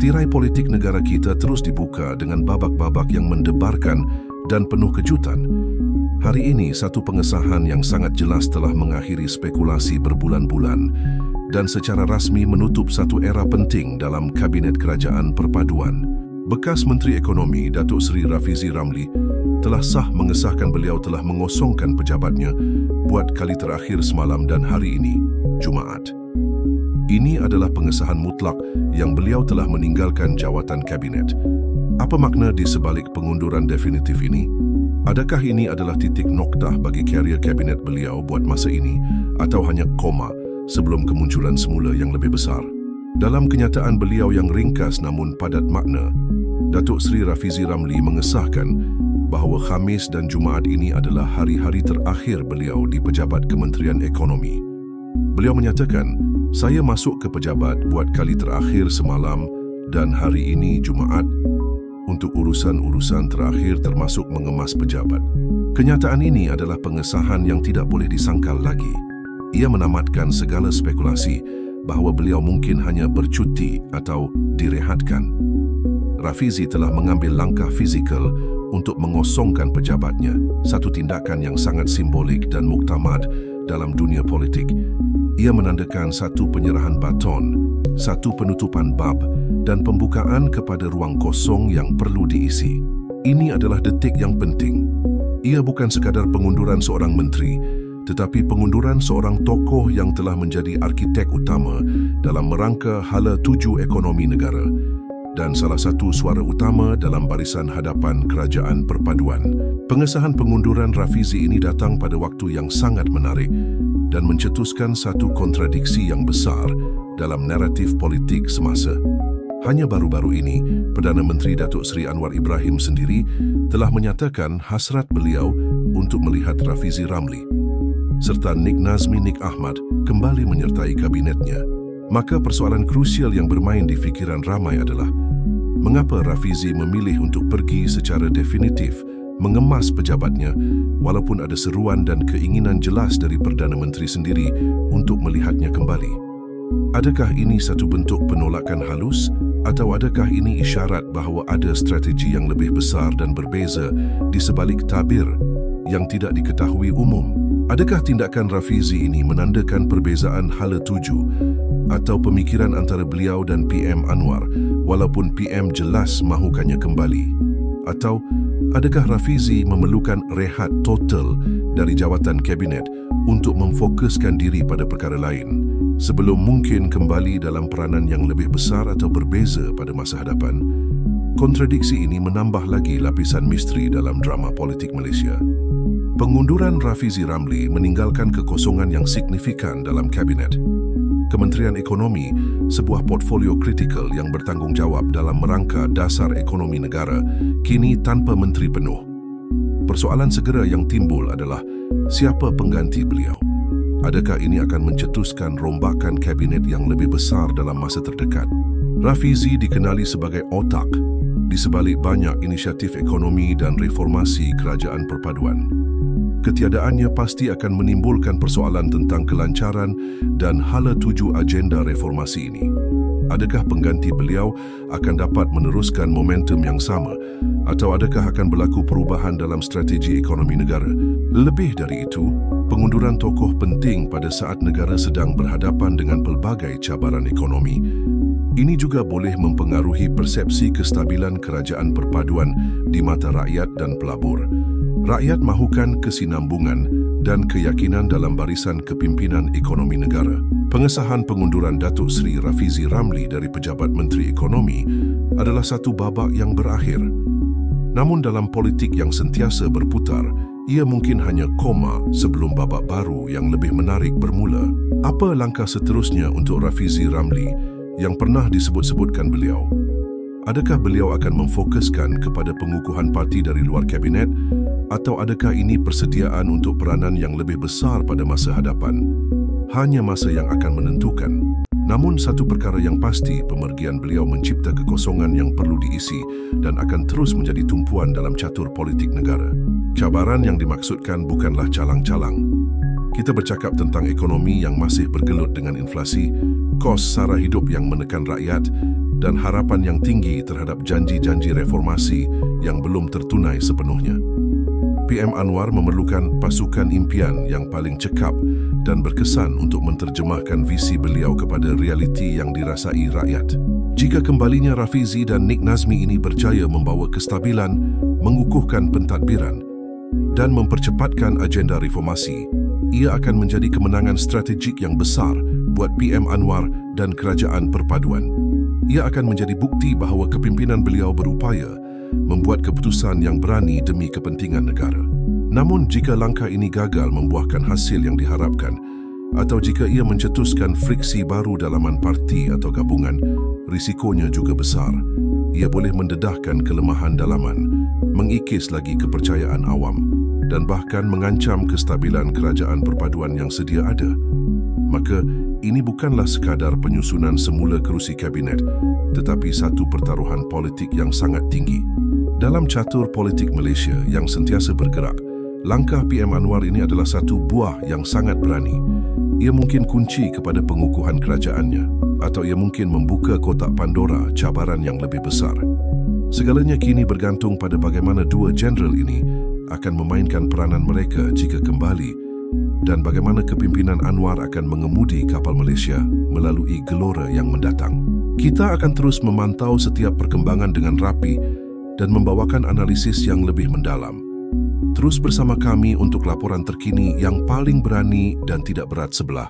Tirai politik negara kita terus dibuka dengan babak-babak yang mendebarkan dan penuh kejutan. Hari ini, satu pengesahan yang sangat jelas telah mengakhiri spekulasi berbulan-bulan dan secara rasmi menutup satu era penting dalam Kabinet Kerajaan Perpaduan. Bekas Menteri Ekonomi Datuk Seri Rafizi Ramli telah sah mengesahkan beliau telah mengosongkan pejabatnya buat kali terakhir semalam dan hari ini, Jumaat. Ini adalah pengesahan mutlak yang beliau telah meninggalkan jawatan kabinet. Apa makna di sebalik pengunduran definitif ini? Adakah ini adalah titik noktah bagi karier kabinet beliau buat masa ini atau hanya koma sebelum kemunculan semula yang lebih besar? Dalam kenyataan beliau yang ringkas namun padat makna, Datuk Seri Rafizi Ramli mengesahkan bahawa Khamis dan Jumaat ini adalah hari-hari terakhir beliau di pejabat Kementerian Ekonomi. Beliau menyatakan, "Saya masuk ke pejabat buat kali terakhir semalam dan hari ini Jumaat untuk urusan-urusan terakhir termasuk mengemas pejabat." Kenyataan ini adalah pengesahan yang tidak boleh disangkal lagi. Ia menamatkan segala spekulasi bahawa beliau mungkin hanya bercuti atau direhatkan. Rafizi telah mengambil langkah fizikal untuk mengosongkan pejabatnya, satu tindakan yang sangat simbolik dan muktamad dalam dunia politik. Ia menandakan satu penyerahan baton, satu penutupan bab dan pembukaan kepada ruang kosong yang perlu diisi. Ini adalah detik yang penting. Ia bukan sekadar pengunduran seorang menteri, tetapi pengunduran seorang tokoh yang telah menjadi arkitek utama dalam merangka hala tuju ekonomi negara dan salah satu suara utama dalam barisan hadapan Kerajaan Perpaduan. Pengesahan pengunduran Rafizi ini datang pada waktu yang sangat menarik dan mencetuskan satu kontradiksi yang besar dalam naratif politik semasa. Hanya baru-baru ini, Perdana Menteri Datuk Seri Anwar Ibrahim sendiri telah menyatakan hasrat beliau untuk melihat Rafizi Ramli serta Nik Nazmi Nik Ahmad kembali menyertai kabinetnya. Maka persoalan krusial yang bermain di fikiran ramai adalah mengapa Rafizi memilih untuk pergi secara definitif mengemas pejabatnya walaupun ada seruan dan keinginan jelas dari Perdana Menteri sendiri untuk melihatnya kembali. Adakah ini satu bentuk penolakan halus atau adakah ini isyarat bahawa ada strategi yang lebih besar dan berbeza di sebalik tabir yang tidak diketahui umum? Adakah tindakan Rafizi ini menandakan perbezaan hala tuju atau pemikiran antara beliau dan PM Anwar walaupun PM jelas mahukannya kembali? Atau adakah Rafizi memerlukan rehat total dari jawatan kabinet untuk memfokuskan diri pada perkara lain sebelum mungkin kembali dalam peranan yang lebih besar atau berbeza pada masa hadapan? Kontradiksi ini menambah lagi lapisan misteri dalam drama politik Malaysia. Pengunduran Rafizi Ramli meninggalkan kekosongan yang signifikan dalam kabinet. Kementerian Ekonomi, sebuah portfolio kritikal yang bertanggungjawab dalam merangka dasar ekonomi negara, kini tanpa menteri penuh. Persoalan segera yang timbul adalah siapa pengganti beliau? Adakah ini akan mencetuskan rombakan kabinet yang lebih besar dalam masa terdekat? Rafizi dikenali sebagai otak di sebalik banyak inisiatif ekonomi dan reformasi Kerajaan Perpaduan. Ketiadaannya pasti akan menimbulkan persoalan tentang kelancaran dan hala tuju agenda reformasi ini. Adakah pengganti beliau akan dapat meneruskan momentum yang sama atau adakah akan berlaku perubahan dalam strategi ekonomi negara? Lebih dari itu, pengunduran tokoh penting pada saat negara sedang berhadapan dengan pelbagai cabaran ekonomi. Ini juga boleh mempengaruhi persepsi kestabilan Kerajaan Perpaduan di mata rakyat dan pelabur. Rakyat mahukan kesinambungan dan keyakinan dalam barisan kepimpinan ekonomi negara. Pengesahan pengunduran Datuk Seri Rafizi Ramli dari pejabat Menteri Ekonomi adalah satu babak yang berakhir. Namun dalam politik yang sentiasa berputar, ia mungkin hanya koma sebelum babak baru yang lebih menarik bermula. Apa langkah seterusnya untuk Rafizi Ramli yang pernah disebut-sebutkan beliau? Adakah beliau akan memfokuskan kepada pengukuhan parti dari luar kabinet atau adakah ini persediaan untuk peranan yang lebih besar pada masa hadapan? Hanya masa yang akan menentukan. Namun satu perkara yang pasti, pemergian beliau mencipta kekosongan yang perlu diisi dan akan terus menjadi tumpuan dalam catur politik negara. Cabaran yang dimaksudkan bukanlah calang-calang. Kita bercakap tentang ekonomi yang masih bergelut dengan inflasi, kos sara hidup yang menekan rakyat dan harapan yang tinggi terhadap janji-janji reformasi yang belum tertunai sepenuhnya. PM Anwar memerlukan pasukan impian yang paling cekap dan berkesan untuk menterjemahkan visi beliau kepada realiti yang dirasai rakyat. Jika kembalinya Rafizi dan Nik Nazmi ini berjaya membawa kestabilan, mengukuhkan pentadbiran dan mempercepatkan agenda reformasi, ia akan menjadi kemenangan strategik yang besar buat PM Anwar dan Kerajaan Perpaduan. Ia akan menjadi bukti bahawa kepimpinan beliau berupaya membuat keputusan yang berani demi kepentingan negara. Namun jika langkah ini gagal membuahkan hasil yang diharapkan, atau jika ia mencetuskan friksi baru dalaman parti atau gabungan, risikonya juga besar. Ia boleh mendedahkan kelemahan dalaman, mengikis lagi kepercayaan awam dan bahkan mengancam kestabilan kerajaan perpaduan yang sedia ada. Maka, ini bukanlah sekadar penyusunan semula kerusi kabinet, tetapi satu pertaruhan politik yang sangat tinggi. Dalam catur politik Malaysia yang sentiasa bergerak, langkah PM Anwar ini adalah satu buah yang sangat berani. Ia mungkin kunci kepada pengukuhan kerajaannya, atau ia mungkin membuka kotak Pandora cabaran yang lebih besar. Segalanya kini bergantung pada bagaimana dua jeneral ini akan memainkan peranan mereka jika kembali dan bagaimana kepimpinan Anwar akan mengemudi kapal Malaysia melalui gelora yang mendatang. Kita akan terus memantau setiap perkembangan dengan rapi dan membawakan analisis yang lebih mendalam. Terus bersama kami untuk laporan terkini yang paling berani dan tidak berat sebelah